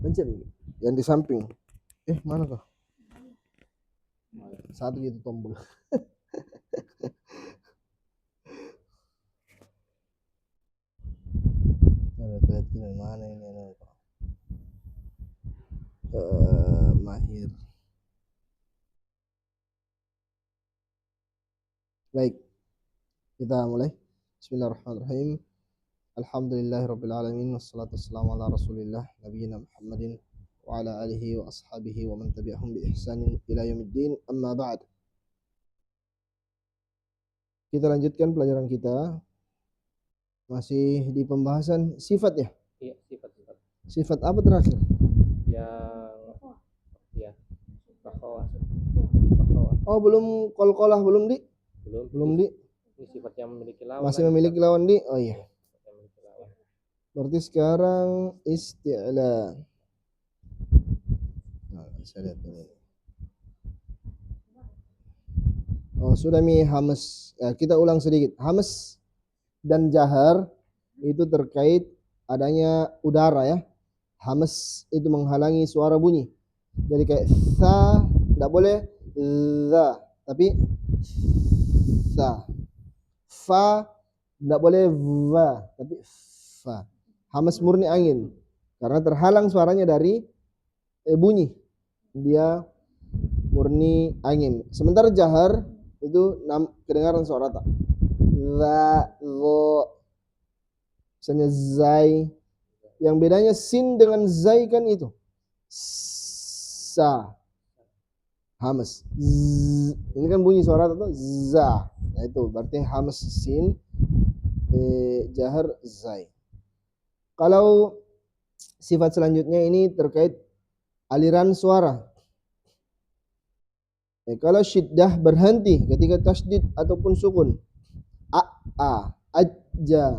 pencet yang di samping. Mana kah? Satu gitu tombol. Ada kelihatin mana ini Mahir. Baik, kita mulai. Bismillahirrahmanirrahim. Alhamdulillahirabbil alamin wassalatu wassalamu ala Rasulillah nabiyina Muhammadin wa ala alihi wa ashabihi wa man tabi'ahum bi ihsanin ila yaumiddin. Amma ba'd. Kita lanjutkan pelajaran kita. Masih di pembahasan sifat ya? Iya, sifat-sifat. Sifat apa terakhir? Rakhawah. Oh, belum qalqalah, belum di? Belum di. Ini sifat yang memiliki lawan. Masih memiliki lawan di? Oh iya. Memiliki lawan. Berarti sekarang isti'la. Nah, saya lihat ini. Oh, sudah mi hamas. Ya, kita ulang sedikit. Hamas dan jahar itu terkait adanya udara ya. Hamas itu menghalangi suara bunyi. Jadi kayak sa, tidak boleh za, tapi sa. Fa, tidak boleh va, tapi fa. Hamas murni angin. Karena terhalang suaranya dari bunyi. Dia murni angin. Sementara jahar itu kedengaran suara tak. Za, zo. Misalnya zai. Yang bedanya sin dengan zai kan itu. Sa. Hamas. Z. Ini kan bunyi suara atau za. Nah itu berarti hamas sin, jahar zai. Kalau sifat selanjutnya ini terkait aliran suara. Kalau syiddah berhenti ketika tasdid ataupun sukun. A, ajja.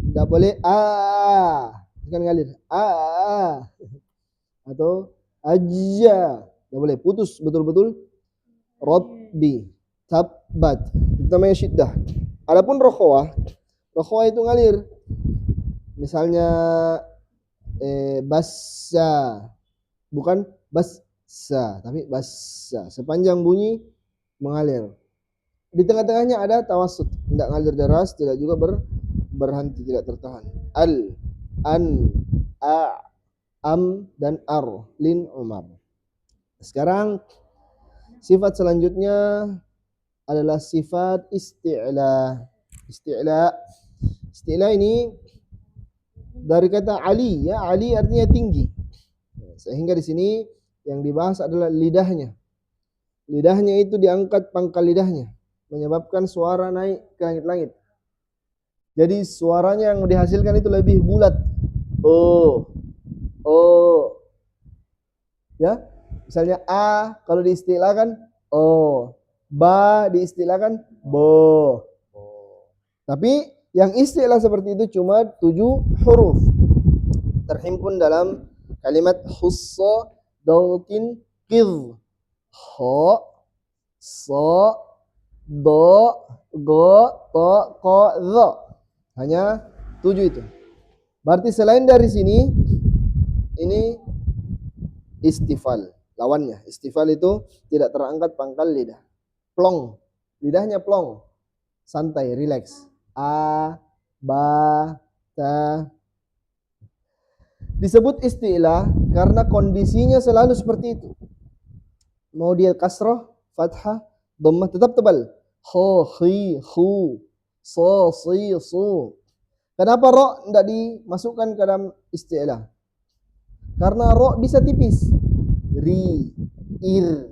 Tidak boleh kan ngalir. Atau ajja. Tidak boleh, putus betul-betul. Rabbi, tabbat. Itu namanya syiddah. Adapun rokhawah itu ngalir. Misalnya bassa, bukan bassa, tapi bassa. Sepanjang bunyi mengalir. Di tengah-tengahnya ada tawassut, tidak ngalir deras, tidak juga berhenti, tidak tertahan. Al, an, a, am, dan ar, lin, umar. Sekarang sifat selanjutnya adalah sifat isti'la. Isti'la ini dari kata ali ya, ali artinya tinggi. Sehingga di sini yang dibahas adalah lidahnya. Lidahnya itu diangkat pangkal lidahnya, menyebabkan suara naik ke langit-langit. Jadi suaranya yang dihasilkan itu lebih bulat. Oh. Ya. Misalnya a kalau diistilahkan o. Ba diistilahkan bo. Tapi yang istilah seperti itu cuma 7 huruf. Terhimpun dalam kalimat khussa dautin qidh. Ho, so, do, go, to, ko, dho. Hanya 7 itu. Berarti selain dari sini, ini istifal. Lawannya, istifal itu tidak terangkat pangkal lidah. Plong. Lidahnya plong. Santai, relax. A, ba, ta. Disebut istilah karena kondisinya selalu seperti itu. Mau dia kasrah, fathah, dhammah tetap tebal. Ho, khi, khu, so, si, su. Kenapa ro tidak dimasukkan ke dalam istilah? Karena ro bisa tipis. Ri, ir.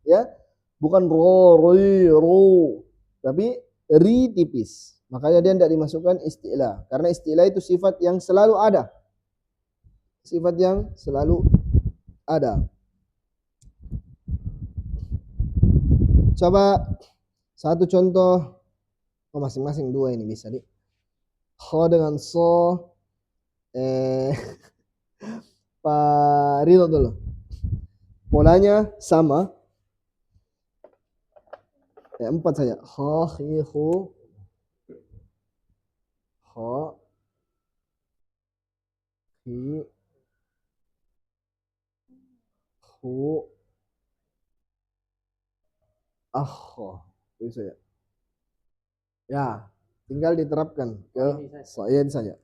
Ya, bukan ro, roi, ro. Tapi ri tipis. Makanya dia tidak dimasukkan istilah. Karena istilah itu sifat yang selalu ada. Sifat yang selalu ada. Coba satu contoh. Oh, masing-masing 2 ini bisa di. Kho dengan so. Pak Rino dulu. Polanya sama. 4 saja. Kho, khi, khu. Kho, khi, Akhu. Akho. Bisa ya. Ya, tinggal diterapkan ke so'in saja.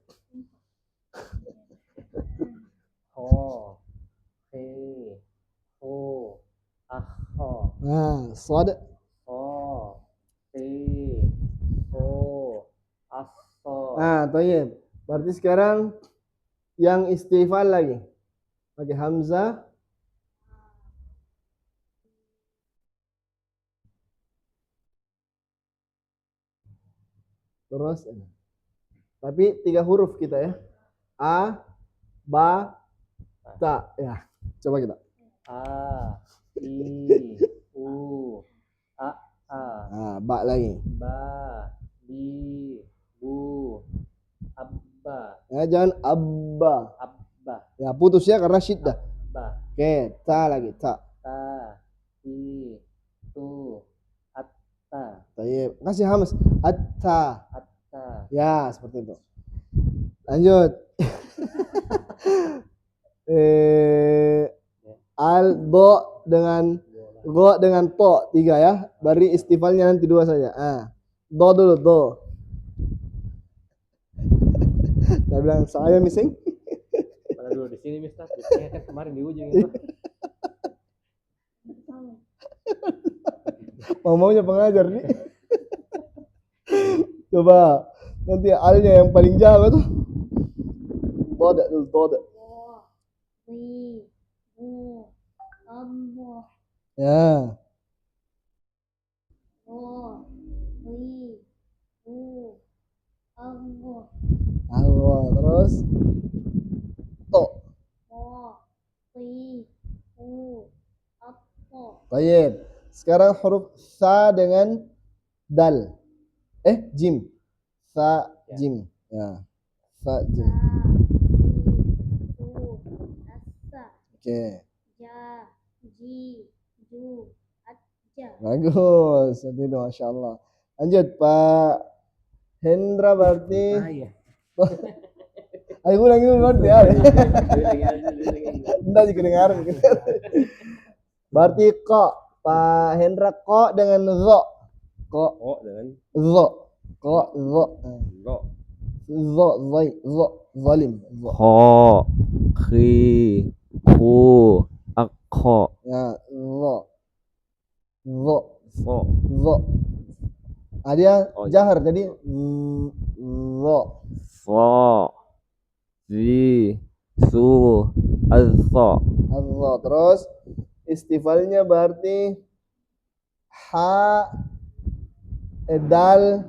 Ho, he, ho, akho, Nah, sod. ho, he, ho, aso. Nah, toyib. Berarti sekarang yang istifal lagi. Pakai hamzah. Terus. Tapi 3 huruf kita ya. A, ba, ta. Ya, coba kita. A, I, U, A, Nah, ba lagi. Ba, Bi, Bu, Abba, Ya, jangan abba. Abba, Ya, putus ya karena syiddah. Ba, Oke, ta lagi, ta. Ta, Ti, Tu, Atta, Tayyib. Kasih hamas. Atta. Atta, Ya, seperti itu. Lanjut. Al, do dengan go dengan to 3 ya. Bari istifalnya nanti 2 saja. Do dulu, do. Saya bilang saya missing. pada dulu di sini Mister, biasanya kan kemarin di ujung itu. Maunya pengajar nih. Coba nanti alnya yang paling jago tuh. Toda dulu, toda. Ya. Allah, terus to. Baik. Sekarang huruf sa dengan dal. Jim. Sa, jim. Ya. Sa, jim. Oke. Bagus. Seperti itu, Masya Allah. Lanjut, Pak Hendra berarti. Iya. Ayo ulang itu berarti ya. Enggak kedengaran. Berarti ko. Pak Hendra ko dengan zo. Ko. Oh, dengan Zo. Ko, zo. lo. Zo, zoi, zo, zalim. Zo. Ho, khi, hu, akho, Ya, zo. Zo. fo. Zo. Dia Oh, jahar jadi zo. Fo, zi, su, azzo. Zo. Terus istifalnya berarti ha, dal,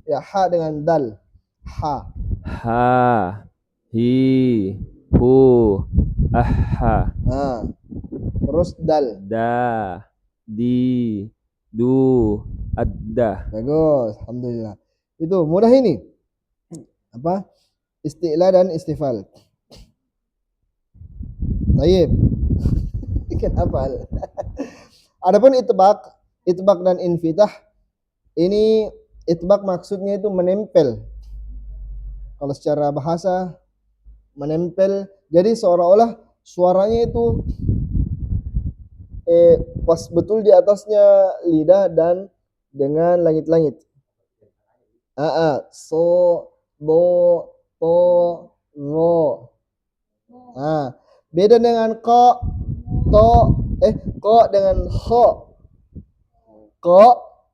ya ha dengan dal. Ha. Ha, hi, hu, aha, Nah, terus dal. da, di, du, adda. Bagus, alhamdulillah. Itu mudah ini. Apa? Isti'la dan istifal. Tayyib. Kenapa? Adapun itbaq dan infitah, ini itbaq maksudnya itu menempel. Kalau secara bahasa menempel, jadi seolah-olah suaranya itu pas betul di atasnya lidah dan dengan langit-langit. So, do, to, ro. Beda dengan ko, to, ko dengan ho. Ko,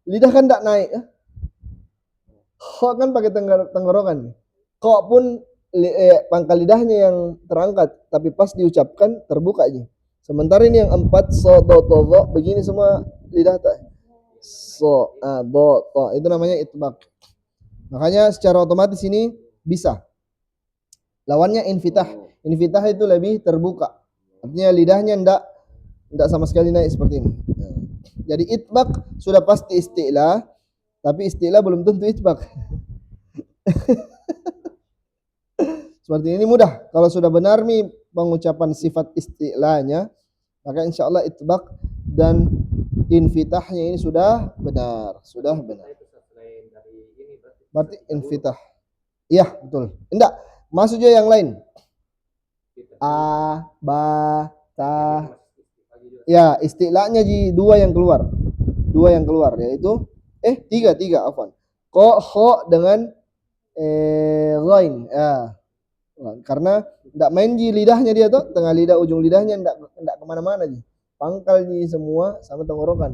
lidah kan tidak naik. Ho kan pakai tenggorokan. Ko pun pangkal lidahnya yang terangkat, tapi pas diucapkan terbuka aja. Sementara ini yang 4 so, do, to, ro, begini semua lidah tak. So, do, to, itu namanya itbaq. Makanya secara otomatis ini bisa. Lawannya infitah. Infitah itu lebih terbuka. Artinya lidahnya enggak sama sekali naik seperti ini. Jadi itbaq sudah pasti isti'la, tapi isti'la belum tentu itbaq. Seperti ini mudah. Kalau sudah benar nih pengucapan sifat isti'lanya, maka insya Allah itbaq dan infitahnya ini sudah benar. Sudah benar. Berarti infitah. Iya, betul. Enggak, maksudnya yang lain. A, ba, ta. Ya, istilahnya ji dua yang keluar. Dua yang keluar yaitu tiga afwan. Ko, kho dengan ghain. Ya. Karena tidak main di lidahnya dia tuh, tengah lidah ujung lidahnya tidak kemana-mana ji. Pangkal di semua sama tenggorokan.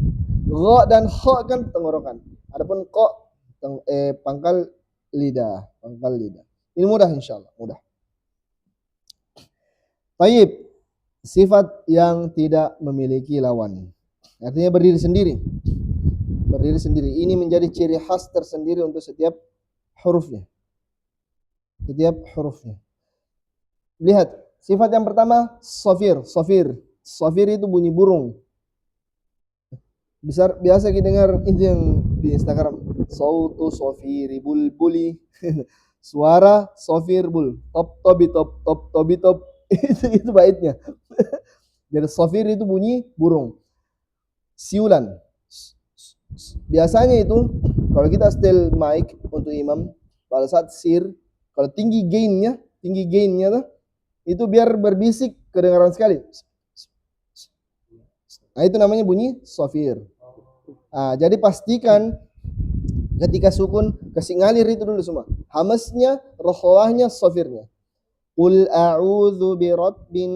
Gha dan kho kan tenggorokan. Adapun ko pangkal lidah, Ini mudah insyaallah, mudah. Baik. Sifat yang tidak memiliki lawan. Artinya berdiri sendiri. Berdiri sendiri. Ini menjadi ciri khas tersendiri untuk setiap hurufnya. Setiap hurufnya. Lihat, sifat yang pertama sofir. Sofir itu bunyi burung. Biasa kita dengar itu yang di Instagram. Sautu sofiri bulbuli. Suara sofir bul. Top tobi top. Itu baitnya. Jadi sofir itu bunyi burung. Siulan. Biasanya itu kalau kita setel mic untuk imam pada saat sir, kalau tinggi gainnya tuh, itu biar berbisik kedengaran sekali. Nah, itu namanya bunyi sofir. Nah, jadi pastikan ketika sukun kasih ngalir itu dulu semua. Hamesnya, rokhawahnya, sofirnya. Qul a'udzu birabbin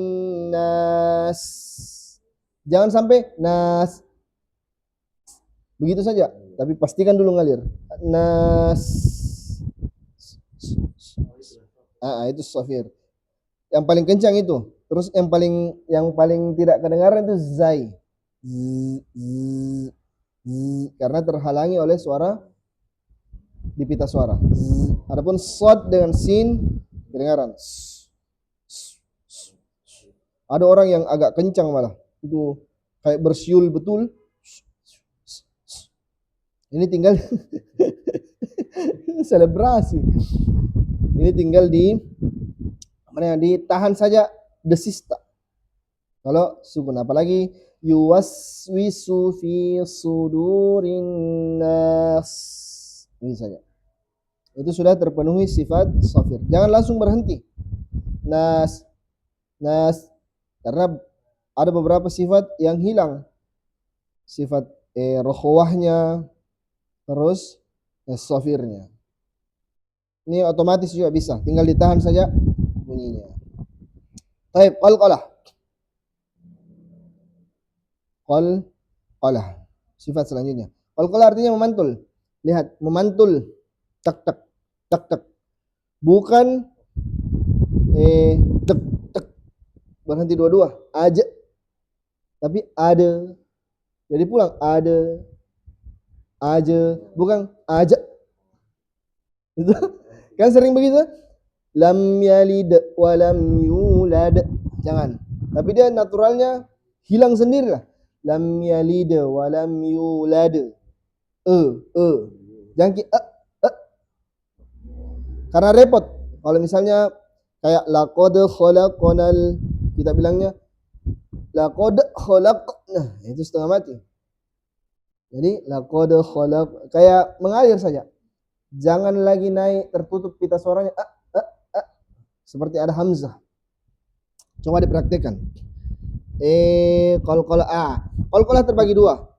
nas. Jangan sampai nas. Begitu saja, tapi pastikan dulu ngalir. Nas. Itu sofir. Yang paling kencang itu. Terus yang paling tidak kedengaran itu zai. Karena terhalangi oleh suara di pita suara. Adapun sod dengan sin kedengaran. Ada orang yang agak kencang malah. Itu kayak bersiul betul. Ini tinggal selebrasi. Ini tinggal ditahan saja desista. Kalau sukun, apalagi yuwaswisu fi sudurin nas. Ini saja. Itu sudah terpenuhi sifat sofir. Jangan langsung berhenti. Nas. Karena ada beberapa sifat yang hilang. Sifat rokhawahnya, terus sofirnya. Ini otomatis juga bisa. Tinggal ditahan saja bunyinya. Baik, qalqalah. Qalqalah. Sifat selanjutnya. Qalqalah artinya memantul. Lihat, memantul. Tak. Bukan tek. Berhenti dua-dua. Aja. Tapi ada. Jadi pulang. Ada. Aja. Bukan aja. Itu. Kan sering begitu. Lam yalid wa lam yulad. Jangan. Tapi dia naturalnya hilang sendiri lah. Lam yalid wa lam yulad. Jangan karena repot. Kalau misalnya kayak laqad khalaqnal, kita bilangnya laqad khalaqna, itu setengah mati. Jadi laqad khalaq kayak mengalir saja. Jangan lagi naik tertutup pita suaranya seperti ada hamzah. Coba dipraktikkan. Qalqalah terbagi dua.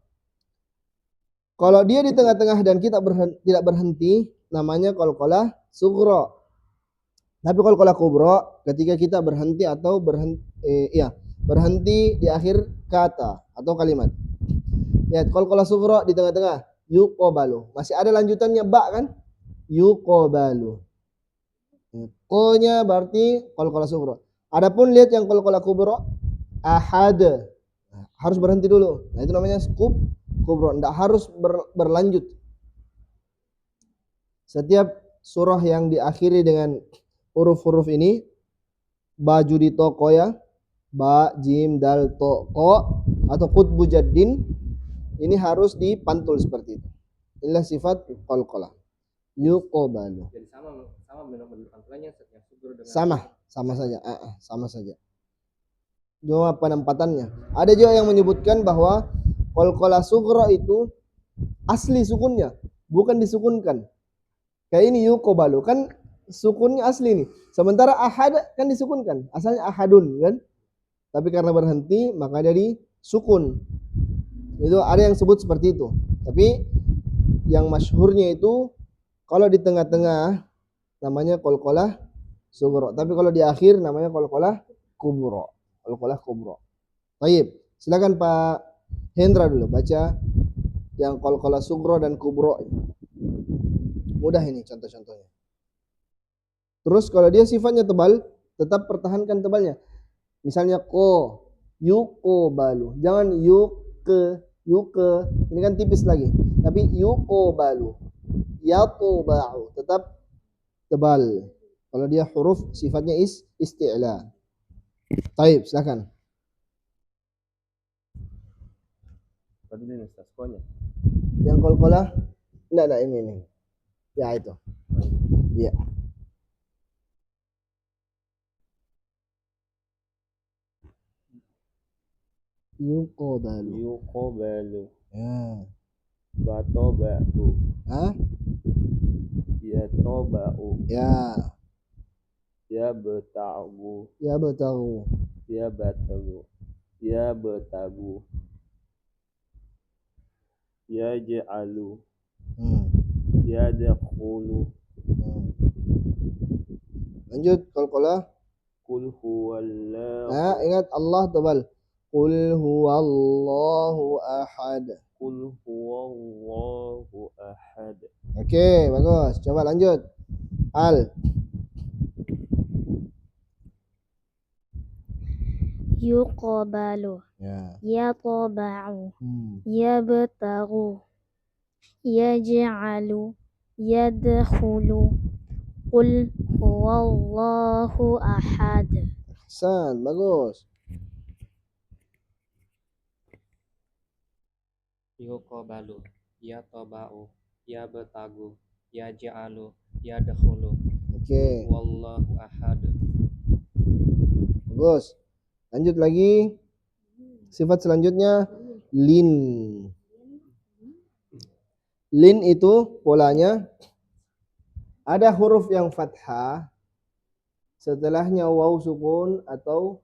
Kalau dia di tengah-tengah dan kita tidak berhenti, namanya qalqalah sughra. Tapi qalqalah kubra ketika kita berhenti atau berhenti di akhir kata atau kalimat. Lihat, qalqalah sughra di tengah-tengah, yuqabalu. Masih ada lanjutannya ba kan? Yuqabalu. Ko-nya berarti qalqalah sughra. Adapun lihat yang qalqalah kubra, ahad. Harus berhenti dulu. Nah, itu namanya kubra, tidak harus berlanjut. Setiap surah yang diakhiri dengan huruf-huruf ini, baju di toko ya, ba, jim, dal, to, ko, atau qutbu jaddin, ini harus dipantul seperti itu. Inilah sifat qalqalah. Yuqabalu. Jadi sama menurut pantulannya yang subur dengan sama saja. Cuma penempatannya. Ada juga yang menyebutkan bahwa qalqalah sughra itu asli sukunnya, bukan disukunkan. Kayak ini yuqabalu kan sukunnya asli nih. Sementara ahad kan disukunkan, asalnya ahadun kan. Tapi karena berhenti maka jadi sukun. Itu ada yang sebut seperti itu. Tapi yang masyhurnya itu kalau di tengah-tengah namanya qalqalah sughra. Tapi kalau di akhir namanya qalqalah kubra. Qalqalah kubra. Baik, silakan Pak Hendra dulu baca yang qalqalah sughra dan kubra. Mudah ini contoh-contohnya. Terus kalau dia sifatnya tebal, tetap pertahankan tebalnya. Misalnya yuqobalu. Jangan yuke. Ini kan tipis lagi. Tapi yuqobalu. Yatoba'u. Tetap tebal. Kalau dia huruf sifatnya isti'la. Taib, silakan. Tadi ini Ustaz, konya. Yang qalqalah enggak ini. Ya itu. Iya. Yuqobalu. Yuqobalu. Ya. Batoba'u. Hah? Yatoba'u. Ya. Yabta'u. Yabtagu. Yabtagu. Yabtagu. Yaj'alu. Yadkhulu. Lanjut qalqalah. Qul huwallahu. Nah, ingat Allah tebal. Qul huwallahu ahad. Qul huwallahu ahad. Oke, bagus. Coba lanjut. Al. Yuqabalu. Ya. Yatoba'u. Yabtagu. Yaj'alu. Yadkhulu. Qul huwallahu ahad. Hasan, bagus. Yuqabalu, yatoba'u, yabtagu, yaj'alu, yadkhulu. Oke, Wallahu ahad. bagus. Lanjut lagi. Sifat selanjutnya lin. Lin itu polanya ada huruf yang fathah, setelahnya waw sukun atau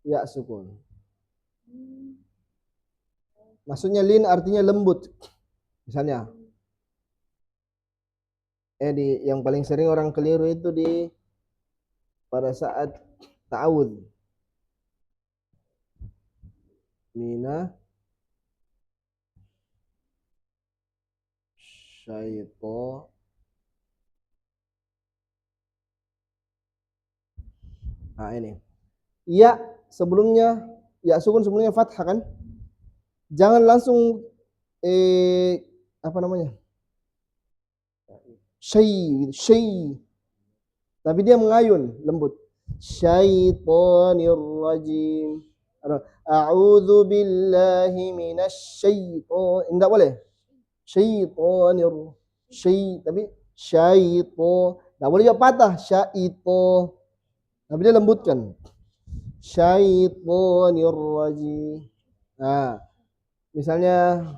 ya sukun. Maksudnya lin artinya lembut. Misalnya yang paling sering orang keliru itu pada saat ta'awudz. Mina syaiton. Nah ini. Ya sebelumnya, ya sukun sebelumnya fathah kan? Jangan langsung apa namanya? Syai. Tapi dia mengayun, lembut. Syaitonir rajim. A'udzu billahi minasy syaiton. Enggak boleh. Tapi syaiton. Enggak boleh dia patah. Syaiton. Tapi dia lembutkan. Syaitonir rajim. Nah, misalnya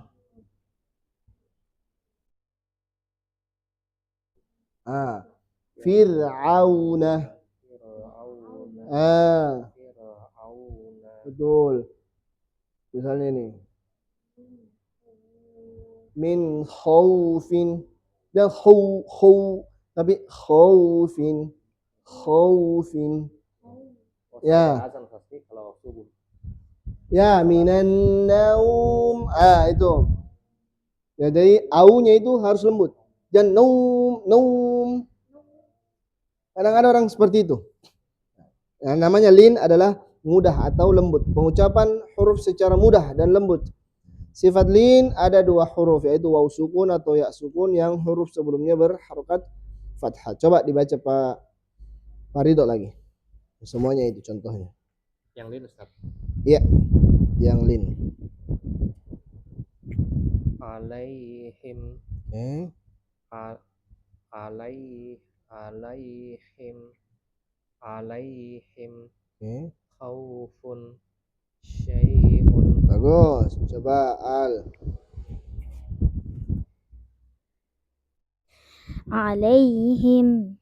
Fir'auna. Betul. Misalnya ini. Min khaufin. Dia tapi khaufin. Ya. Kalau subuh. Ya, minan naum. Itu. Ya, jadi aunya itu harus lembut. Dan naum. Kadang ada orang seperti itu. Nah, namanya lin adalah mudah atau lembut. Pengucapan huruf secara mudah dan lembut. Sifat lin ada dua huruf, yaitu waw sukun atau ya sukun yang huruf sebelumnya berharokat fathah. Coba dibaca Pak Ridho lagi. Semuanya itu contohnya. Yang lin Ustaz. Iya, yang lin. Alaihim. Alaihim. Khaufun. Syai'un. Bagus. Coba Al. Alaihim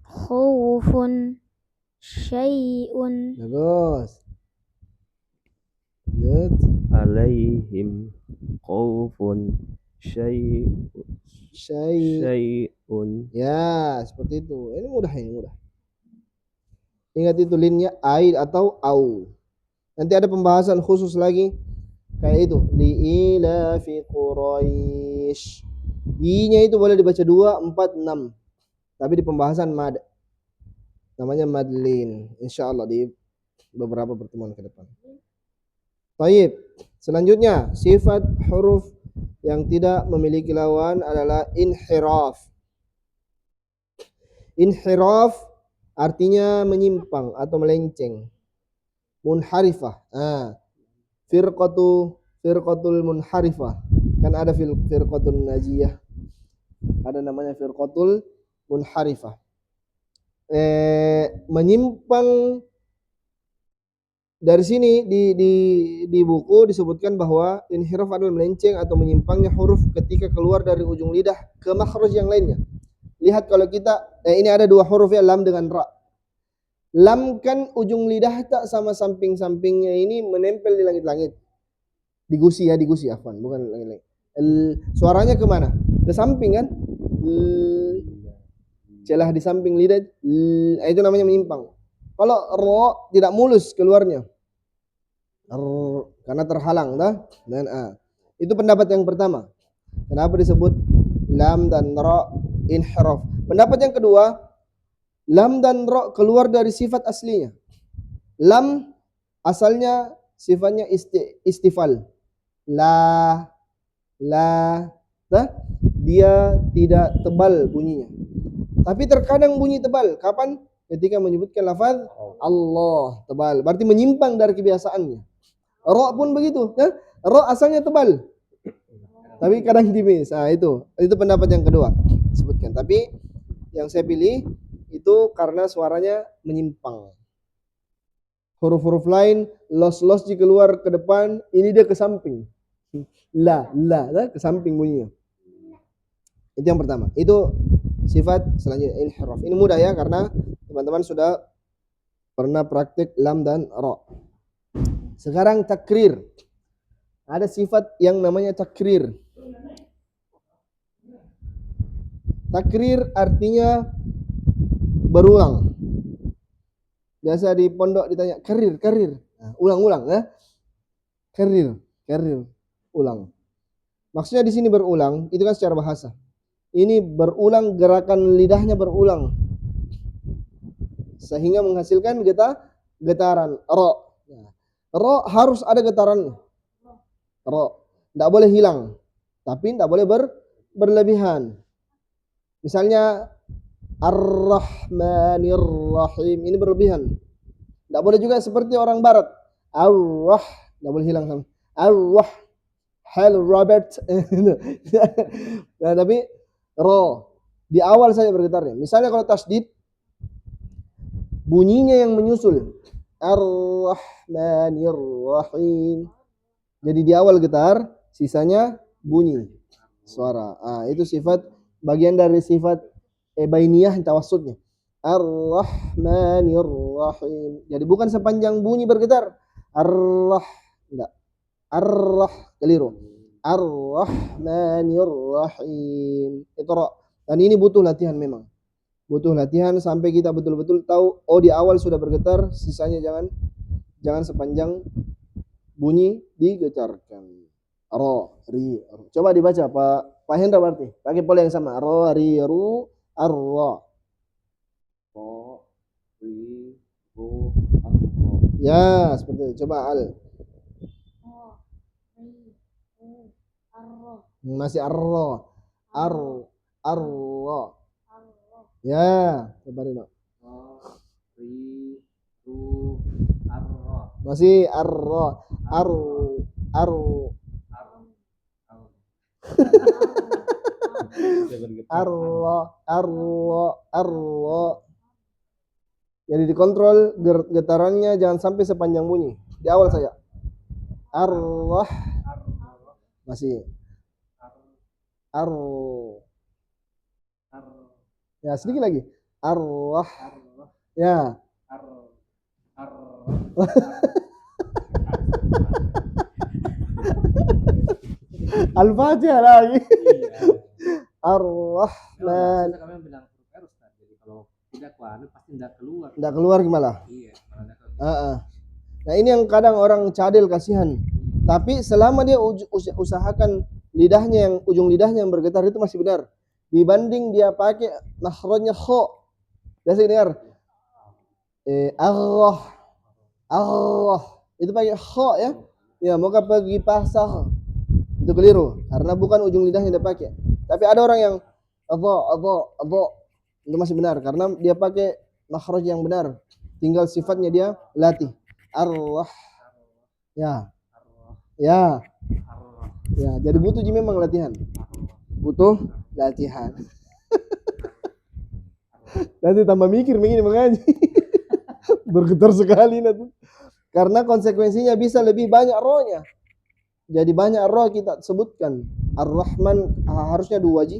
khaufun syai'un. Bagus. Lihat. alaihim khaufun syai syai'un. Ya, seperti itu. Ini mudah, ini mudah. Ingat itu linnya ai atau au. Nanti ada pembahasan khusus lagi kayak itu. Li'ila fi Quraisy. I-nya itu boleh dibaca 2, 4, 6. Tapi di pembahasan mad. Namanya madlin. Insyaallah di beberapa pertemuan ke depan. Baik. Selanjutnya, sifat huruf yang tidak memiliki lawan adalah inhiraf. Inhiraf artinya menyimpang atau melenceng. Munharifah. Firqatul munharifah. Kan ada firqatul najiyah. Ada namanya firqatul munharifah. Menyimpang dari sini di buku disebutkan bahwa inhiraf adalah melenceng atau menyimpangnya huruf ketika keluar dari ujung lidah ke makhraj yang lainnya. Lihat kalau kita ini ada dua huruf ya, lam dengan ra. Lam kan ujung lidah tak sama samping-sampingnya ini menempel di langit-langit. Di gusi afwan, bukan langit-langit. Suaranya kemana? Ke samping kan? Celah di samping lidah, itu namanya menyimpang. Kalau ro tidak mulus keluarnya. Karena terhalang dan a. Itu pendapat yang pertama. Kenapa disebut lam dan ra inhiraf? Pendapat yang kedua, lam dan ra keluar dari sifat aslinya. Lam asalnya sifatnya istifal. La dia tidak tebal bunyinya. Tapi terkadang bunyi tebal. Kapan? Ketika menyebutkan lafaz Allah, tebal. Berarti menyimpang dari kebiasaannya. Ra pun begitu, ya? Ra asalnya tebal. Tapi kadang tipis. Itu pendapat yang kedua disebutkan. Tapi yang saya pilih itu karena suaranya menyimpang. Huruf-huruf lain los jika keluar ke depan, ini dia ke samping. La ke samping bunyinya. Itu yang pertama. Itu sifat selanjutnya inhiraf. Ini mudah ya karena teman-teman sudah pernah praktik lam dan ra. Sekarang takrir. Ada sifat yang namanya takrir. Takrir artinya berulang. Biasa di pondok ditanya karir. Ulang-ulang ya. Karir, ulang. Maksudnya di sini berulang, itu kan secara bahasa. Ini berulang, gerakan lidahnya berulang. Sehingga menghasilkan getaran ro. Ro harus ada getarannya. Ro tidak boleh hilang, tapi tidak boleh berlebihan. Misalnya Ar-Rahmanir Rahim, ini berlebihan. Tidak boleh juga seperti orang barat. Tidak boleh hilang sama. Hello Robert. Nah, tapi ro di awal saja bergetarnya. Misalnya kalau tasdid, bunyinya yang menyusul. Ar-Rahmanir Rahim. Jadi di awal getar, sisanya bunyi suara. Itu sifat bagian dari sifat bainiyah tawassutnya. Ar-Rahmanir Rahim. Jadi bukan sepanjang bunyi bergetar. Enggak. Keliru. Ar-Rahmanir Rahim. Itu ra. Dan ini butuh latihan memang. Butuh latihan sampai kita betul-betul tahu di awal sudah bergetar, sisanya jangan sepanjang bunyi digetarkan. Ri. Coba dibaca Pak Hendra berarti. Pakai pola yang sama. Ri, ru, ar-ra. Ri, ru, ar-ra. Ya, seperti itu. Coba al. Masih ar-ra. Ar-ra. Ya, coba Rino. Ri, ru, ar-ra. Masih ar-ra. Ar-ra. Jadi dikontrol getarannya jangan sampai sepanjang bunyi. Di awal saja. Ar-rah. Masih. Ya, sedikit lagi. Ar-rah. Ya. Al-Fatihah lagi. Iya. Ar-Rahman. Susah kami bilang huruf R Ustaz. Jadi kalau tidak kuanu pasti tidak keluar. Nggak keluar gimana? Iya, kalau tidak keluar. Heeh. Nah ini yang kadang orang cadel kasihan. Tapi selama dia usahakan lidahnya yang ujung lidahnya yang bergetar itu masih benar. Dibanding dia pakai makhrajnya kho. Biasa dengar. Allah. Allah. Itu pakai kho ya. Ya, maka pergi pasar. Itu keliru karena bukan ujung lidahnya dia pakai. Tapi ada orang yang Allah. Itu masih benar karena dia pakai makhraj yang benar. Tinggal sifatnya dia latih. Allah. Ya. Ya. Ya, jadi butuh memang latihan. Butuh latihan. Nanti tambah mikir begini mengaji. Bergetar sekali nanti. Karena konsekuensinya bisa lebih banyak rohnya. Jadi banyak roh kita sebutkan. Ar-Rahman harusnya 2 ji.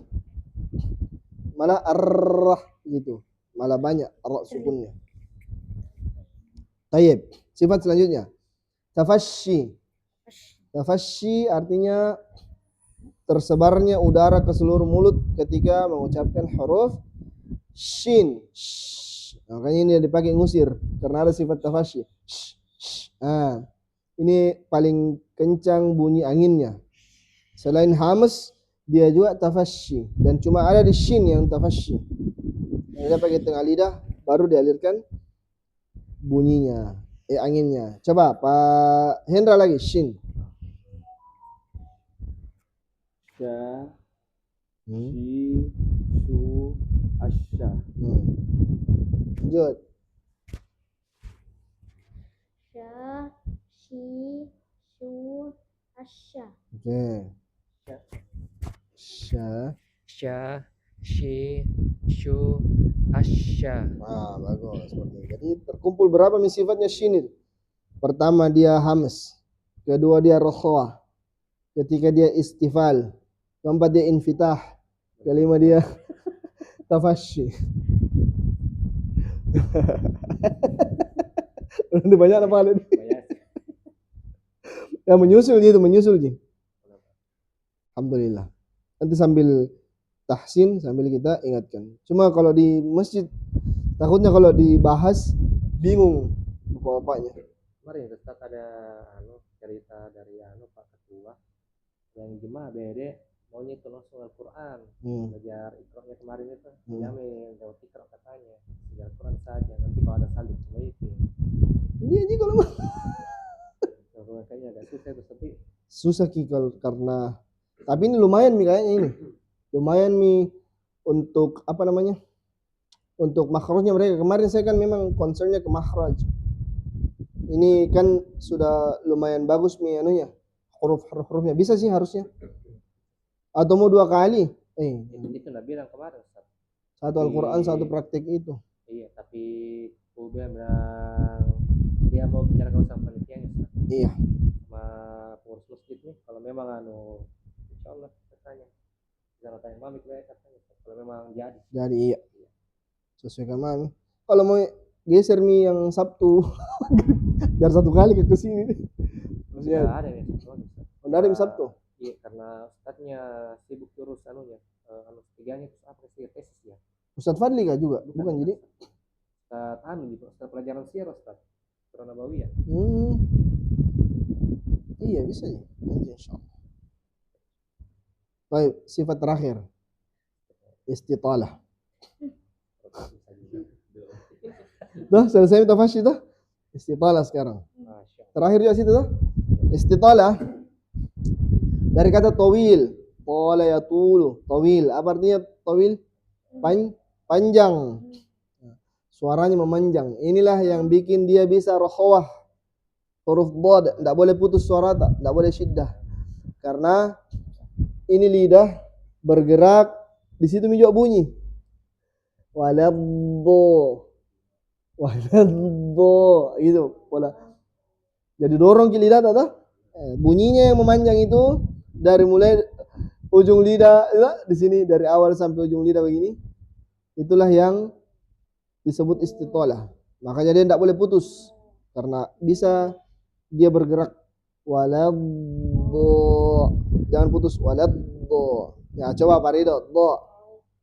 Malah ar-rah gitu. Malah banyak roh sukunnya. Tayyib. Sifat selanjutnya. Tafasyi. Tafasyi artinya tersebarnya udara ke seluruh mulut ketika mengucapkan huruf shin. Makanya ini dipakai ngusir karena ada sifat tafasyi. Nah, ini paling kencang bunyi anginnya. Selain hamas, dia juga tafasyi dan cuma ada di shin yang tafasyi. Dia pakai tengah lidah baru dialirkan bunyinya, anginnya. Coba Pak Hendra lagi shin. Sya, shi, shu, asya. Lanjut. Sya, shi, shu, asya. Oke. Sya. Sya, shi, shu, asya. Ah, bagus seperti itu. Jadi terkumpul berapa sifatnya shin itu? Pertama dia hamas, kedua dia rokhwah, ketika dia istifal, keempat dia infitah, kelima dia tafasyi. Nanti banyak apa ada? Ya menyusul Ji. Alhamdulillah. Nanti sambil tahsin sambil kita ingatkan. Cuma kalau di masjid takutnya kalau dibahas bingung bapak-bapaknya. Kemarin Ustaz ada cerita dari Pak Ketua yang jemaah BD maunya itu langsung Al-Quran. Belajar Iqra-nya kemarin itu jamin jauh Iqra katanya. Belajar Al-Quran saja, nanti kalau ada salib itu. Iya Ji kalau Kayaknya agak susah itu tapi susah karena tapi ini lumayan kayaknya ini. Lumayan untuk apa namanya? Untuk makhrajnya mereka. Kemarin saya kan memang concernnya ke makhraj. Ini kan sudah lumayan bagus anunya. Huruf-hurufnya bisa sih harusnya. Atau mau 2 kali? itu Nabi bilang kemarin Ustaz. Satu Al-Quran, satu praktek itu. Iya, tapi Uba bilang dia mau bicarakan sama panitianya Ustaz. Iya. Sama pengurus masjid nih kalau memang insyaallah katanya jangan tanya mami katanya kalau memang jadi iya sesuaikan mami kalau mau geser yang Sabtu biar 1 kali ke sini maksudnya ada nih dari Sabtu iya karena ustadznya sibuk terus tiganya terus apa sih tesis ya Ustadz Fadli kah juga bukan jadi Ustadz gitu Ustadz pelajaran sirah Ustadz Surah Nabawiyah iya bisa ya nanti insyaallah. Baik, sifat terakhir istitalah. Dah selesai tafasyi dah. Istitalah sekarang. Terakhir juga situ dah. Istitalah dari kata tawil. Tala yatulu. Tawil. Apa artinya tawil? Panjang. Suaranya memanjang. Inilah yang bikin dia bisa rokhwah. Huruf dhad, tidak boleh putus suara, tidak boleh syiddah. Karena ini lidah bergerak, di situ juga bunyi. Waladdo, gitu pola. Jadi dorong ke lidah, tak? Bunyinya yang memanjang itu dari mulai ujung lidah, di sini dari awal sampai ujung lidah begini. Itulah yang disebut istitalah. Makanya dia tidak boleh putus karena bisa dia bergerak waladdo. Jangan putus waladdo. Ya, coba Pak Ridho, do.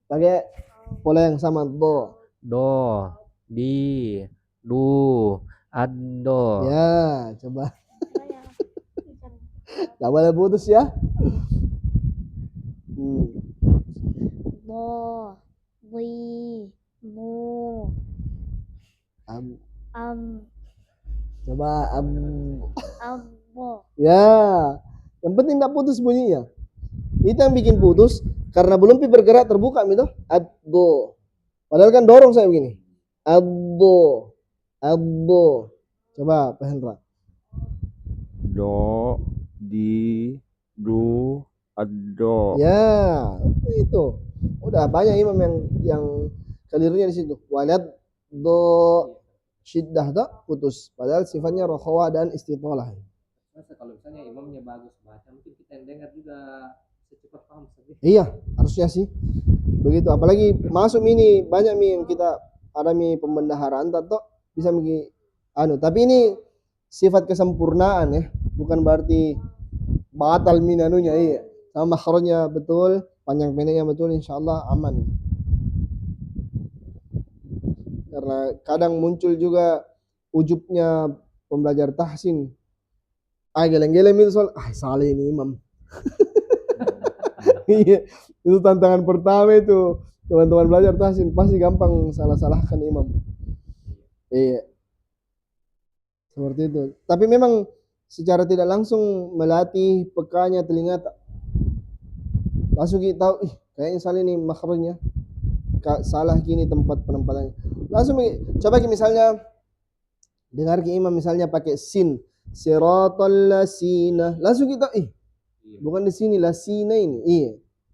Pakai pola yang sama, do. Do, di, du, ado. Ya, coba. Saya Tak boleh putus ya. bo, bi, mu, Am, am, coba abo. Ya, yang penting tak putus bunyinya. Itu yang bikin putus karena belum bergerak terbuka gitu. Addo. Padahal kan dorong saya begini. Addo. Addo. Coba Pak Hendra. Do, di, du, ado. Ya, itu. Udah banyak imam yang kelirunya di situ. Walad do syiddah tak putus. Padahal sifatnya rokhawah dan istitalah. Masa kalau misalnya imamnya bagus baca, mungkin kita yang dengar juga secepat paham saja. Iya, harusnya sih. Begitu. Apalagi masuk ini banyak yang kita ada pembendaharaan atau bisa tapi ini sifat kesempurnaan ya, bukan berarti batal anunya. Iya, sama makhrajnya betul, panjang pendeknya betul, insyaallah aman. Karena kadang muncul juga ujubnya pembelajar tahsin. Geleng-geleng itu soal salah ini imam. Iya, itu tantangan pertama itu. Teman-teman belajar tahsin pasti gampang salah-salahkan imam. Iya. Seperti itu. Tapi memang secara tidak langsung melatih pekanya telinga. Langsung kita tahu, kayaknya salah ini makhrajnya. Salah gini tempat penempatannya. Langsung coba misalnya dengar ke imam misalnya pakai sin. Siratal lasina. Langsung kita bukan di sini lasina ini. Iya.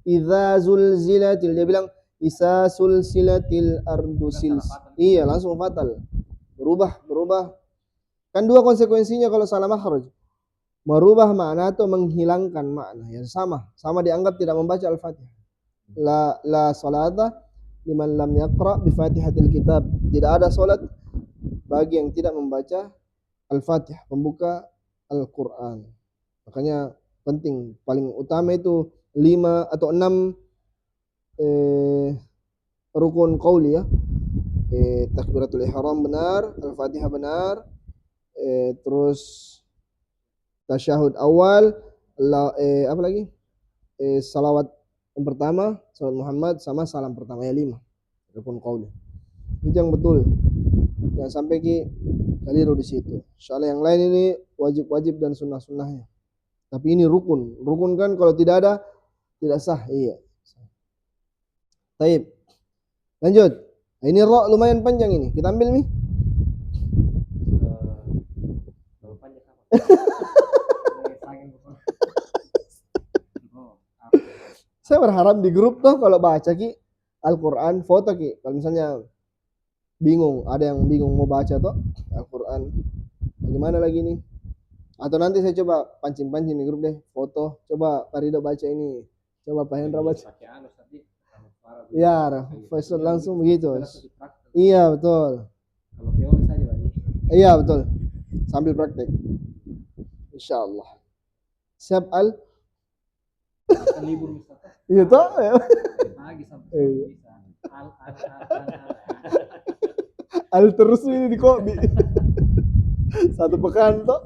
Idza zulzilatil, dia bilang isa sulsilatil ardu sils. Iya, langsung fatal. Berubah. Kan dua konsekuensinya kalau salah makhraj. Merubah makna atau menghilangkan makna. Ya sama dianggap tidak membaca Al-Fatihah. La salata liman lam yaqra bi Fatihatil kitab. Tidak ada salat bagi yang tidak membaca Al-Fatihah, pembuka Al-Qur'an. Makanya penting, paling utama itu 5 atau 6 rukun qauli ya. Takbiratul ihram benar, Al-Fatihah benar, terus tasyahud awal, apa lagi? Salawat yang pertama, salat Muhammad sama salam pertama ya 5 rukun qauli. Itu yang betul. Jangan sampai keliru di situ. Soalnya yang lain ini wajib-wajib dan sunnah-sunnahnya. Tapi ini rukun. Rukun kan kalau tidak ada tidak sah. Iya. Baik. Lanjut. Ini ro lumayan panjang ini. Kita ambil nih. Kalau panjang sama. Saya berharap di grup tuh kalau baca Al-Quran foto kalau misalnya bingung, ada yang bingung mau baca tuh Al-Quran. Bagaimana lagi nih? Atau nanti saya coba pancing-pancing di grup deh, foto. Coba Pak Ridho baca ini. Coba Pak Hendra baca. Ya, Faisal langsung begitu. Iya, betul. Kalau teori saja Pak. Iya, betul. Sambil praktek. Insyaallah. Siap Al? Kita libur misalkan. Iya toh. Pagi sampai bisa. Al terus ini di kopi. Satu pekan toh.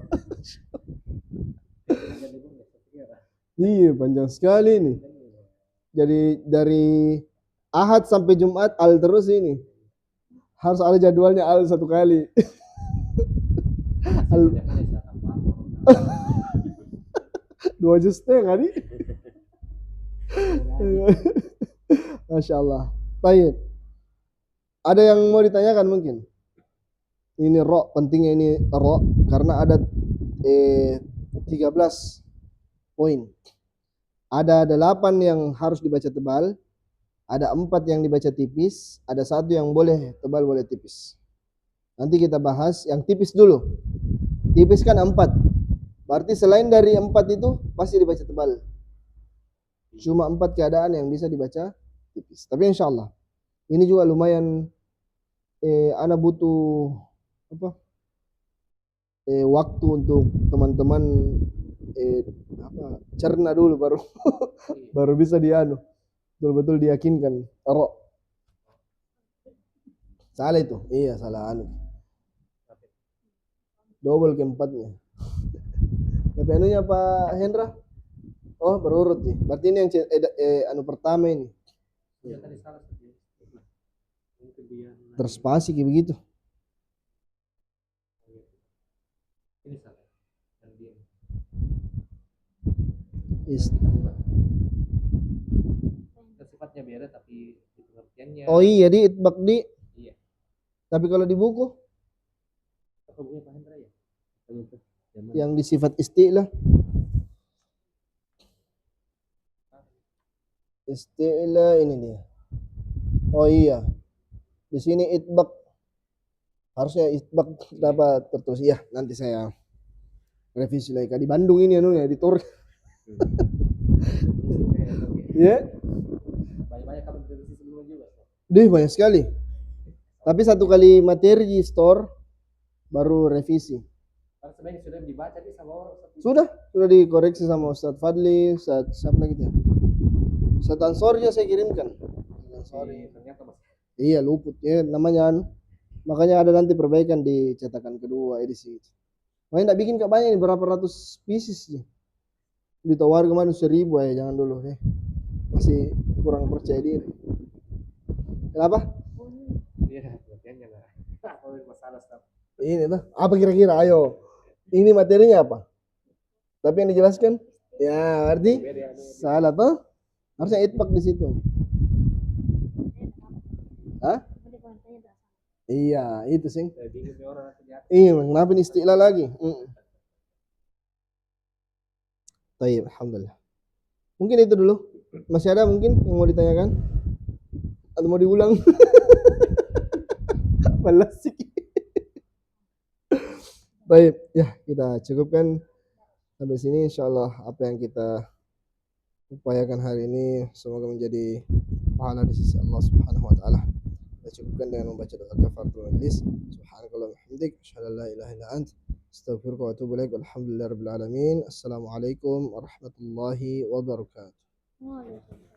Iya, panjang sekali nih. Jadi dari Ahad sampai Jumat Al terus ini. Harus ada jadwalnya Al satu kali. Al 2 juz setengah nih. Masya Allah. Baik. Ada yang mau ditanyakan mungkin? Ini ro, pentingnya ini ro karena ada 13 poin. Ada 8 yang harus dibaca tebal, ada 4 yang dibaca tipis, ada 1 yang boleh tebal boleh tipis. Nanti kita bahas yang tipis dulu. Tipis kan 4. Berarti selain dari 4 itu pasti dibaca tebal. Cuma 4 keadaan yang bisa dibaca tipis. Tapi insya Allah ini juga lumayan ana butuh waktu untuk teman-teman cerna dulu baru baru bisa dianu betul-betul diyakinkan. Salah itu. Iya, salah anu. Double keempatnya. Tapi anunya Pak Hendra? Oh, berurut nih. Berarti ini yang anu pertama ini. Ya tadi salah sih. Mungkin dia Terspasi kayak begitu. ini salah. Dan dia kan sifatnya beda tapi di pengertiannya. Oh iya, di itbak di. Iya. Tapi kalau di buku Apa bukunya Pak Hendra ya? Itu. yang di sifat istilah. Istilah ini dia. Oh iya. Di sini itbak. Harusnya itbak dapat tertulis. Iya, nanti saya revisi lagi. Di Bandung ini anu ya, editor. Ya. Banyak-banyak kamu revisi sebelumnya juga. Deh, banyak sekali. Tapi satu kali materi di store baru revisi. Karena sebenarnya sudah dibaca nih sama orang. Sudah dikoreksi sama Ustadz Fadli, Ustadz siapa lagi ya? Ustadz Ansornya saya kirimkan. Sorry, ternyata mas. Iya, luput ya namanya anu. Makanya ada nanti perbaikan di cetakan kedua edisi. Makanya enggak bikin banyak ini berapa ratus pieces sih. Ditawar kemana 1000 ya, jangan dulu deh. Masih kurang percaya diri. Kenapa? Iya, pengertiannya lah. Kalau masalah stuff. Ini tuh. Apa kira-kira? Ayo. Ini materinya apa? Tapi yang dijelaskan? Ya, berarti salah tuh. Harusnya itbak di situ. Hah? Iya, itu sih. Bingung nih orang nanti jatuh. Iya, kenapa ini istilah lagi? Baik, alhamdulillah. Mungkin itu dulu. Masih ada mungkin yang mau ditanyakan? Atau mau diulang? Malas sih. Baik, ya kita cukupkan sampai sini. Insyaallah apa yang kita upayakan hari ini semoga menjadi pahala di sisi Allah Subhanahu wa taala. Kita cukupkan dengan membaca doa kafaratul majlis. Subhanakallah wa bihamdik, asyhadu an la ilaha illa ant, astaghfiruka wa atubu ilaik. Walhamdulillahirabbil alamin. Assalamualaikum warahmatullahi wabarakatuh. Waalaikumsalam.